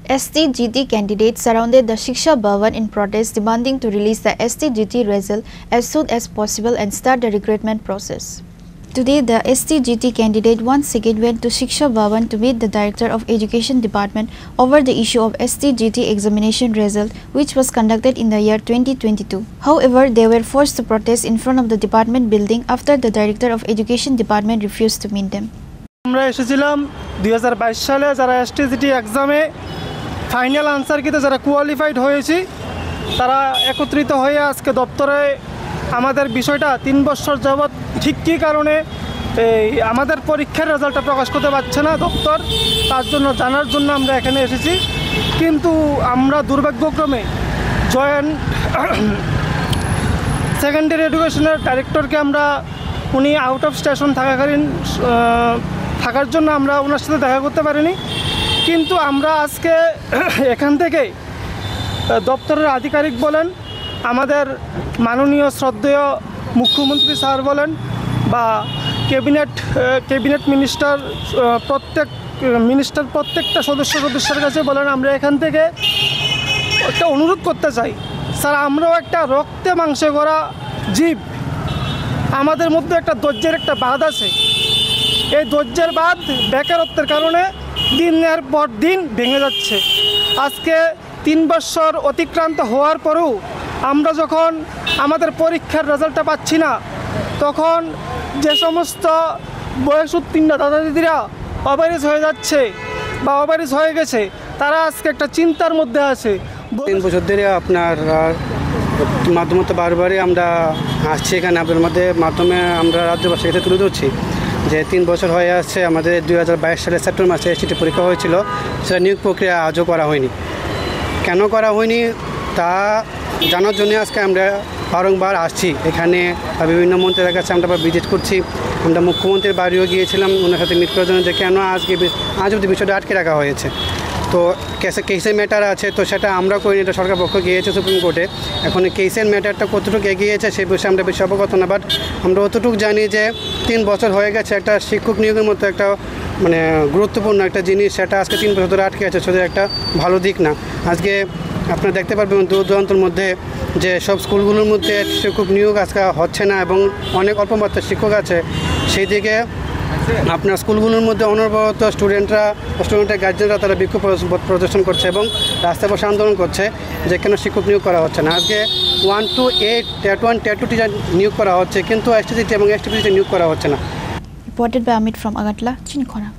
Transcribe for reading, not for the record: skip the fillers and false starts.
STGT candidates surrounded the Shiksha Bhavan in protest, demanding to release the STGT result as soon as possible and start the recruitment process. Today, the STGT candidate once again went to Shiksha Bhavan to meet the Director of Education Department over the issue of STGT examination result, which was conducted in the year 2022. However, they were forced to protest in front of the department building after the Director of Education Department refused to meet them. আমরা এসেছিলাম 2022 সালে যারা STGT এক্সামে final answer কিতে যারা qualified হয়েছি তারা একত্রিত হয়ে আজকে দপ্তরে আমাদের বিষয়টা 3 বছর যাবত ঠিক কী কারণে আমাদের পরীক্ষার রেজাল্টটা প্রকাশ করতে পারছে না দপ্তর, তার জন্য জানার জন্য আমরা এখানে এসেছি। কিন্তু আমরা দুর্ভাগ্যক্রমে জয়েন্ট সেকেন্ডারি এডুকেশনের ডাইরেক্টরকে আমরা উনি আউট অফ স্টেশন থাকাকালীন থাকার জন্য আমরা ওনার সাথে দেখা করতে পারিনি। কিন্তু আমরা আজকে এখান থেকে দপ্তরের আধিকারিক বলেন, আমাদের মাননীয় শ্রদ্ধেয় মুখ্যমন্ত্রী স্যার বলেন বা ক্যাবিনেট প্রত্যেকটা সদস্যের কাছে বলেন, আমরা এখান থেকে একটা অনুরোধ করতে চাই, স্যার আমরাও একটা রক্তে মাংসে গড়া জীব, আমাদের মধ্যে একটা ধৈর্যের একটা বাঁধ আছে। এই ধৈর্যের বাঁধ বেকারত্বের কারণে দিনের পর দিন ভেঙে যাচ্ছে। আজকে 3 বছর অতিক্রান্ত হওয়ার পরেও আমরা যখন আমাদের পরীক্ষার রেজাল্টটা পাচ্ছি না, তখন যে সমস্ত বয়স উত্তীর্ণ দাদা দিদিরা ওভারেজ হয়ে যাচ্ছে বা ওভারেজ হয়ে গেছে, তারা আজকে একটা চিন্তার মধ্যে আছে। 3 বছর ধরে আপনার মাধ্যমে বারবারই আমরা আসছি এখানে আপনার মাধ্যমে আমরা রাজ্যবাসীর কাছে তুলে ধরছি যে 3 বছর হয়ে আসছে। আমাদের 2022 সালের সেপ্টেম্বর মাসে STGT পরীক্ষা হয়েছিল, সেটা নিয়োগ প্রক্রিয়া আজও করা হয়নি। কেন করা হয়নি তা জানার জন্য আজকে আমরা বারংবার আসছি এখানে, বিভিন্ন মন্ত্রীদের কাছে আমরা ভিজিট করছি। আমরা মুখ্যমন্ত্রীর বাড়িও গিয়েছিলাম ওনার সাথে মিট করার জন্য যে কেন আজ অবধি বিষয়টা আটকে রাখা হয়েছে। তো কেসের ম্যাটার আছে, তো সেটা আমরা করিনি, এটা সরকার পক্ষ গিয়েছে সুপ্রিম কোর্টে। এখন কেসের ম্যাটারটা কতটুকু এগিয়েছে সেই বিষয়ে আমরা বেশি অবগত না, বাট আমরা অতটুকু জানি যে 3 বছর হয়ে গেছে। একটা শিক্ষক নিয়োগের মতো একটা গুরুত্বপূর্ণ একটা জিনিস, সেটা আজকে 3 বছর ধরে আটকে আছে, সেটা একটা ভালো দিক না। আজকে আপনারা দেখতে পারবেন দূর দূরান্তর মধ্যে যে সব স্কুলগুলোর মধ্যে শিক্ষক নিয়োগ আজকে হচ্ছে না এবং অনেক অল্প মাত্রার শিক্ষক আছে। সেই দিকে আপনার স্কুলগুলোর মধ্যে অনবরত স্টুডেন্টের গার্জেনরা তারা বিক্ষোভ প্রদর্শন করছে এবং রাস্তায় বসে আন্দোলন করছে যে কেন শিক্ষক নিয়োগ করা হচ্ছে না। আজকে 1 to 8 TET 1 TET 2 টিচার নিয়োগ করা হচ্ছে, কিন্তু STGT এবং STPGT নিয়োগ করা হচ্ছে না। Reported by Amit from Agatla, Chinchona.